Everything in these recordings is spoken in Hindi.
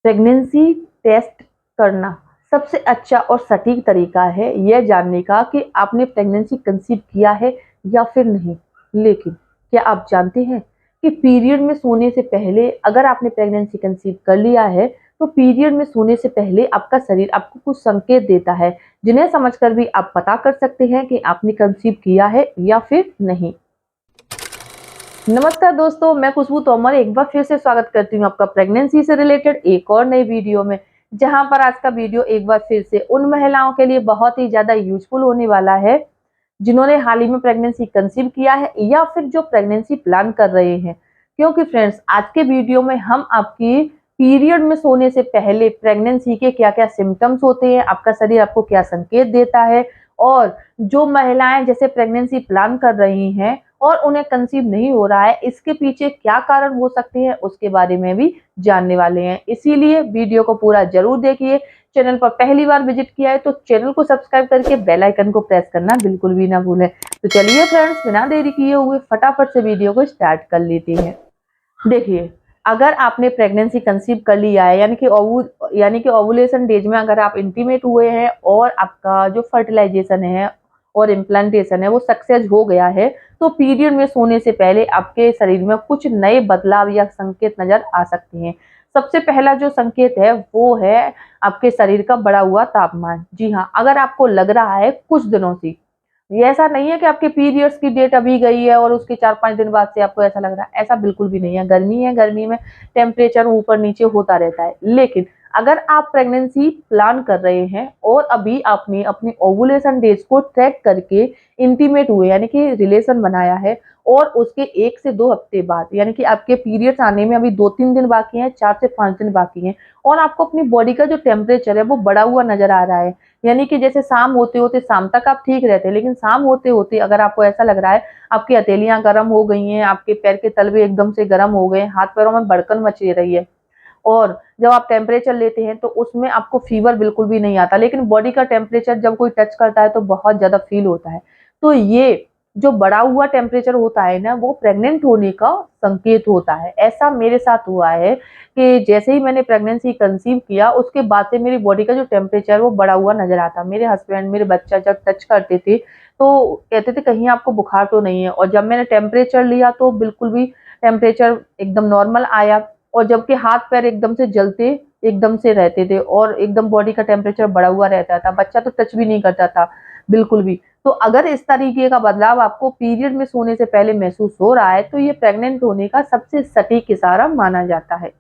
प्रेगनेंसी टेस्ट करना सबसे अच्छा और सटीक तरीका है यह जानने का कि आपने प्रेगनेंसी कंसीव किया है या फिर नहीं। लेकिन क्या आप जानते हैं कि पीरियड में सोने से पहले अगर आपने प्रेगनेंसी कंसीव कर लिया है तो पीरियड में सोने से पहले आपका शरीर आपको कुछ संकेत देता है जिन्हें समझकर भी आप पता कर सकते हैं कि आपने कंसीव किया है या फिर नहीं। नमस्कार दोस्तों, मैं खुशबू तोमर एक बार फिर से स्वागत करती हूँ आपका प्रेगनेंसी से रिलेटेड एक और नई वीडियो में। जहां पर आज का वीडियो एक बार फिर से उन महिलाओं के लिए बहुत ही ज्यादा यूजफुल होने वाला है जिन्होंने हाल ही में प्रेगनेंसी कंसीव किया है या फिर जो प्रेगनेंसी प्लान कर रहे हैं। क्योंकि फ्रेंड्स, आज के वीडियो में हम आपकी पीरियड में सोने से पहले प्रेगनेंसी के क्या क्या सिम्टम्स होते हैं, आपका शरीर आपको क्या संकेत देता है, और जो महिलाएं जैसे प्रेगनेंसी प्लान कर रही हैं और उन्हें कंसीव नहीं हो रहा है, इसके पीछे क्या कारण हो सकते हैं उसके बारे में भी जानने वाले हैं। इसीलिए वीडियो को पूरा जरूर देखिए। चैनल पर पहली बार विजिट किया है तो चैनल को सब्सक्राइब करके बेल आइकन को प्रेस करना बिल्कुल भी ना भूलें। तो चलिए फ्रेंड्स, बिना देरी किए हुए फटाफट से वीडियो को स्टार्ट कर लेते हैं। देखिए, अगर आपने प्रेगनेंसी कंसीव कर लिया है यानी कि ओवुलेशन डेज में अगर आप इंटीमेट हुए हैं और आपका जो फर्टिलाइजेशन है और इम्प्लांटेशन है वो सक्सेस हो गया है, तो पीरियड में सोने से पहले आपके शरीर में कुछ नए बदलाव या संकेत नजर आ सकते हैं। सबसे पहला जो संकेत है वो है आपके शरीर का बढ़ा हुआ तापमान। जी हाँ, अगर आपको लग रहा है कुछ दिनों से, ये ऐसा नहीं है कि आपके पीरियड्स की डेट अभी गई है और उसके 4-5 दिन बाद से आपको ऐसा लग रहा है, ऐसा बिल्कुल भी नहीं है। गर्मी में टेम्परेचर ऊपर नीचे होता रहता है। लेकिन अगर आप प्रेगनेंसी प्लान कर रहे हैं और अभी आपने अपनी ओवुलेशन डेज को ट्रैक करके इंटीमेट हुए यानी कि रिलेशन बनाया है और उसके 1 से 2 हफ्ते बाद यानी कि आपके पीरियड्स आने में अभी 2-3 दिन बाकी हैं, 4 से 5 दिन बाकी हैं, और आपको अपनी बॉडी का जो टेम्परेचर है वो बढ़ा हुआ नजर आ रहा है, यानी कि जैसे शाम होते होते शाम तक आप ठीक रहते हैं, लेकिन शाम होते होते अगर आपको ऐसा लग रहा है आपकी हथेलियां गर्म हो गई हैं, आपके पैर के तलवे एकदम से गर्म हो गए, हाथ पैरों में भड़कन मच रही है, और जब आप टेम्परेचर लेते हैं तो उसमें आपको फीवर बिल्कुल भी नहीं आता, लेकिन बॉडी का टेम्परेचर जब कोई टच करता है तो बहुत ज्यादा फील होता है। तो ये जो बढ़ा हुआ टेम्परेचर होता है ना, वो प्रेग्नेंट होने का संकेत होता है। ऐसा मेरे साथ हुआ है कि जैसे ही मैंने प्रेगनेंसी कंसीव किया उसके बाद से मेरी बॉडी का जो टेम्परेचर वो बढ़ा हुआ नजर आता। मेरे हस्बैंड मेरे बच्चा जब टच करते थे तो कहते थे कहीं आपको बुखार तो नहीं है, और जब मैंने टेम्परेचर लिया तो बिल्कुल भी टेम्परेचर एकदम नॉर्मल आया, और जबकि हाथ पैर एकदम से जलते एकदम से रहते थे और एकदम बॉडी का टेम्परेचर बढ़ा हुआ रहता था, बच्चा तो टच भी नहीं करता था बिल्कुल भी। तो अगर इस तरीके का बदलाव आपको पीरियड में सोने से पहले महसूस हो रहा है तो ये प्रेग्नेंट होने का सबसे सटीक इशारा माना जाता है।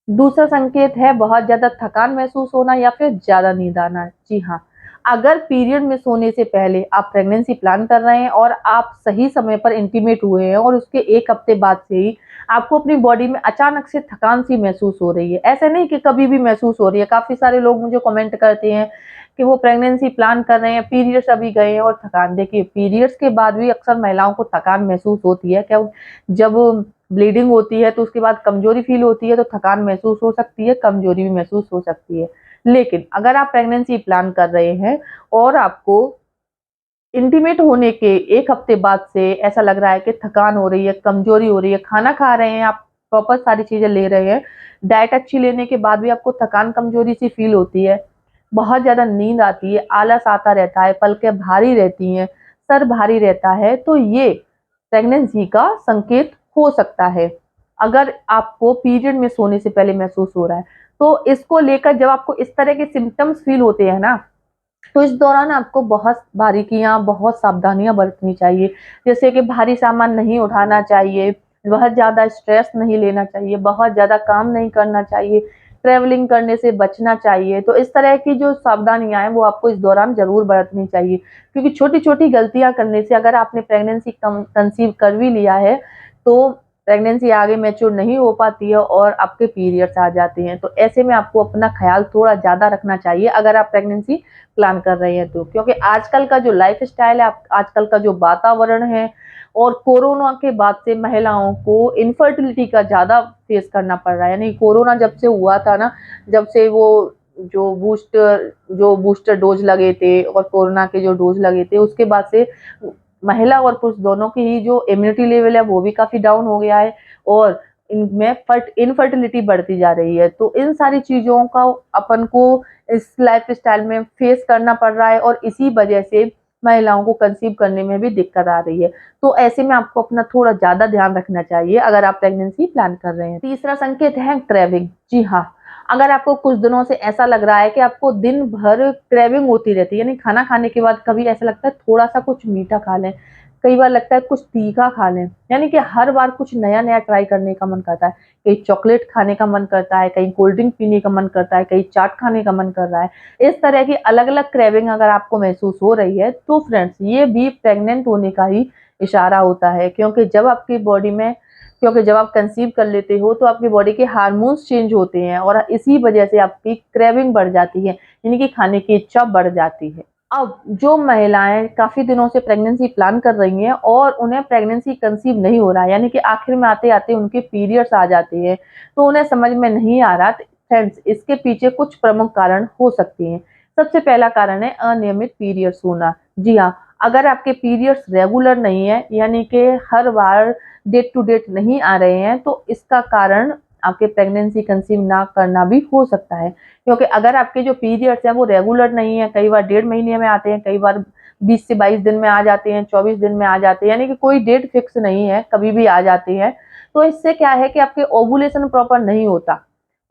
दूसरा संकेत है बहुत ज्यादा थकान महसूस होना या फिर ज्यादा नींद आना। जी हाँ, अगर पीरियड में सोने से पहले आप प्रेगनेंसी प्लान कर रहे हैं और आप सही समय पर इंटीमेट हुए हैं और उसके 1 हफ्ते बाद से ही आपको अपनी बॉडी में अचानक से थकान सी महसूस हो रही है, ऐसे नहीं कि कभी भी महसूस हो रही है। काफी सारे लोग मुझे कमेंट करते हैं कि वो प्रेगनेंसी प्लान कर रहे हैं, पीरियड्स अभी गए हैं और थकान। देखिए, पीरियड्स के बाद भी अक्सर महिलाओं को थकान महसूस होती है। क्या जब ब्लीडिंग होती है तो उसके बाद कमजोरी फील होती है, तो थकान महसूस हो सकती है, कमजोरी भी महसूस हो सकती है। लेकिन अगर आप प्रेगनेंसी प्लान कर रहे हैं और आपको इंटीमेट होने के 1 हफ्ते बाद से ऐसा लग रहा है कि थकान हो रही है, कमजोरी हो रही है, खाना खा रहे हैं आप, प्रॉपर सारी चीजें ले रहे हैं, डाइट अच्छी लेने के बाद भी आपको थकान कमजोरी सी फील होती है, बहुत ज्यादा नींद आती है, आलस आता रहता है, पलकें भारी रहती हैं, सर भारी रहता है, तो ये प्रेगनेंसी का संकेत हो सकता है। अगर आपको पीरियड में सोने से पहले महसूस हो रहा है तो इसको लेकर जब आपको इस तरह के सिम्टम्स फील होते हैं ना, तो इस दौरान आपको बहुत बारीकियां, बहुत सावधानियां बरतनी चाहिए। जैसे कि भारी सामान नहीं उठाना चाहिए, बहुत ज्यादा स्ट्रेस नहीं लेना चाहिए, बहुत ज्यादा काम नहीं करना चाहिए, ट्रेवलिंग करने से बचना चाहिए। तो इस तरह की जो सावधानियां हैं वो आपको इस दौरान जरूर बरतनी चाहिए, क्योंकि छोटी छोटी गलतियां करने से अगर आपने प्रेगनेंसी कंसीव कर भी लिया है तो प्रेगनेंसी आगे मैच्योर नहीं हो पाती है और आपके पीरियड्स आ जाते हैं। तो ऐसे में आपको अपना ख्याल थोड़ा ज्यादा रखना चाहिए अगर आप प्रेगनेंसी प्लान कर रहे हैं तो, क्योंकि आजकल का जो लाइफ स्टाइल है, आजकल का जो वातावरण है, और कोरोना के बाद से महिलाओं को इनफर्टिलिटी का ज्यादा फेस करना पड़ रहा है। यानी कोरोना जब से हुआ था ना, जब से वो जो बूस्टर डोज लगे थे और कोरोना के जो डोज लगे थे, उसके बाद से महिला और पुरुष दोनों की ही जो इम्यूनिटी लेवल है वो भी काफी डाउन हो गया है, और इनमें इनफर्टिलिटी बढ़ती जा रही है। तो इन सारी चीज़ों का अपन को इस लाइफ़स्टाइल में फेस करना पड़ रहा है और इसी वजह से महिलाओं को कंसीव करने में भी दिक्कत आ रही है। तो ऐसे में आपको अपना थोड़ा ज़्यादा ध्यान रखना चाहिए अगर आप प्रेगनेंसी प्लान कर रहे हैं। तीसरा संकेत है क्रेविंग। जी हाँ, अगर आपको कुछ दिनों से ऐसा लग रहा है कि आपको दिन भर क्रेविंग होती रहती है, यानी खाना खाने के बाद कभी ऐसा लगता है थोड़ा-सा कुछ मीठा खा लें, कई बार लगता है कुछ तीखा खा लें, यानी कि हर बार कुछ नया-नया ट्राई करने का मन करता है। कहीं चॉकलेट खाने का मन करता है, कहीं कोल्ड ड्रिंक पीने का मन करता है, कहीं चाट खाने का मन कर रहा है। इस तरह की अलग-अलग क्रेविंग अगर आपको महसूस हो रही है, तो फ्रेंड्स ये भी प्रेग्नेंट होने का ही इशारा होता है, क्योंकि जब आप कंसीव कर लेते हो तो आपकी बॉडी के हार्मोन्स चेंज होते हैं और इसी वजह से आपकी क्रेविंग बढ़ जाती है, यानी कि खाने की इच्छा बढ़ जाती है। अब जो महिलाएं काफी दिनों से प्रेगनेंसी प्लान कर रही हैं और उन्हें प्रेगनेंसी कंसीव नहीं हो रहा है, यानी कि आखिर में आते आते उनके पीरियड्स आ जाते हैं, तो उन्हें समझ में नहीं आ रहा। फ्रेंड्स, इसके पीछे कुछ प्रमुख कारण हो सकते हैं। सबसे पहला कारण है अनियमित पीरियड्स होना। जी हाँ, अगर आपके पीरियड्स रेगुलर नहीं है, यानी कि हर बार डेट टू डेट नहीं आ रहे हैं, तो इसका कारण आपके प्रेगनेंसी कंसीव ना करना भी हो सकता है। क्योंकि अगर आपके जो पीरियड्स हैं वो रेगुलर नहीं है, कई बार 1.5 महीने में आते हैं, कई बार 20 से 22 दिन में आ जाते हैं, 24 दिन में आ जाते हैं, यानी कि कोई डेट फिक्स नहीं है, कभी भी आ जाते हैं। तो इससे क्या है कि आपके ओव्यूलेशन प्रॉपर नहीं होता।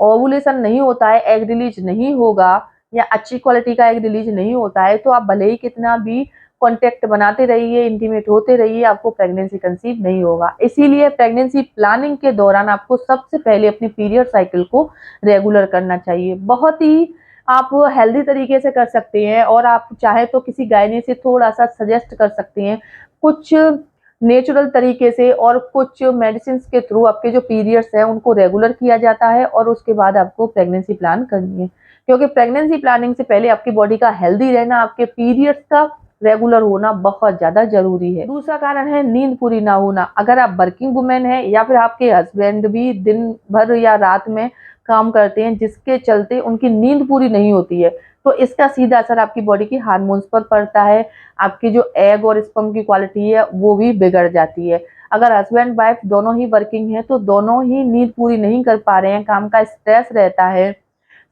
ओव्यूलेशन नहीं होता है, एग रिलीज नहीं होगा या अच्छी क्वालिटी का एग रिलीज नहीं होता है, तो आप भले ही कितना भी कॉन्टैक्ट बनाते रहिए, इंटीमेट होते रहिए, आपको प्रेगनेंसी कंसीव नहीं होगा। इसीलिए प्रेगनेंसी प्लानिंग के दौरान आपको सबसे पहले अपनी पीरियड साइकिल को रेगुलर करना चाहिए। बहुत ही आप हेल्दी तरीके से कर सकते हैं और आप चाहे तो किसी गायनी से थोड़ा-सा सजेस्ट कर सकते हैं। कुछ नेचुरल तरीके से और कुछ मेडिसिन्स के थ्रू आपके जो पीरियड्स हैं उनको रेगुलर किया जाता है और उसके बाद आपको प्रेगनेंसी प्लान करनी है। क्योंकि प्रेगनेंसी प्लानिंग से पहले आपकी बॉडी का हेल्दी रहना, आपके पीरियड्स का रेगुलर होना बहुत ज़्यादा ज़रूरी है। दूसरा कारण है नींद पूरी ना होना। अगर आप वर्किंग वुमेन हैं या फिर आपके हस्बैंड भी दिन भर या रात में काम करते हैं, जिसके चलते उनकी नींद पूरी नहीं होती है, तो इसका सीधा असर आपकी बॉडी के हार्मोन्स पर पड़ता है। आपकी जो एग और स्पर्म की क्वालिटी है वो भी बिगड़ जाती है। अगर हस्बैंड वाइफ दोनों ही वर्किंग हैं तो दोनों ही नींद पूरी नहीं कर पा रहे हैं, काम का स्ट्रेस रहता है,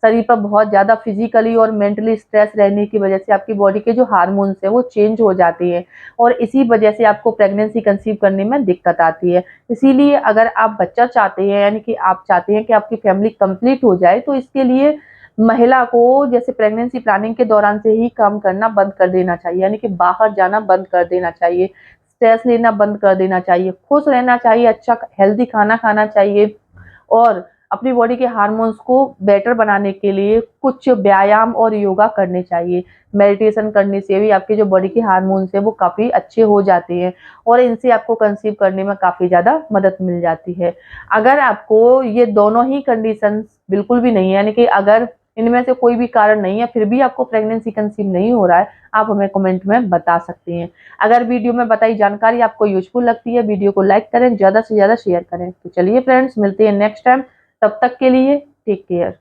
शरीर पर बहुत ज़्यादा फिजिकली और मेंटली स्ट्रेस रहने की वजह से आपकी बॉडी के जो हार्मोन्स हैं वो चेंज हो जाते हैं और इसी वजह से आपको प्रेगनेंसी कंसीव करने में दिक्कत आती है। इसीलिए अगर आप बच्चा चाहते हैं, यानी कि आप चाहते हैं कि आपकी फैमिली कंप्लीट हो जाए, तो इसके लिए महिला को जैसे प्रेगनेंसी प्लानिंग के दौरान से ही काम करना बंद कर देना चाहिए, यानी कि बाहर जाना बंद कर देना चाहिए, स्ट्रेस लेना बंद कर देना चाहिए, खुश रहना चाहिए, अच्छा हेल्दी खाना खाना चाहिए और अपनी बॉडी के हार्मोन्स को बेटर बनाने के लिए कुछ व्यायाम और योगा करने चाहिए। मेडिटेशन करने से भी आपके जो बॉडी के हार्मोन्स हैं वो काफ़ी अच्छे हो जाते हैं और इनसे आपको कंसीव करने में काफ़ी ज़्यादा मदद मिल जाती है। अगर आपको ये दोनों ही कंडीशंस बिल्कुल भी नहीं है, यानी कि अगर इनमें से कोई भी कारण नहीं है, फिर भी आपको प्रेगनेंसी कंसीव नहीं हो रहा है, आप हमें कमेंट में बता सकते हैं। अगर वीडियो में बताई जानकारी आपको यूज़फुल लगती है, वीडियो को लाइक करें, ज़्यादा से ज़्यादा शेयर करें। तो चलिए फ्रेंड्स, मिलते हैं नेक्स्ट टाइम। तब तक के लिए टेक केयर।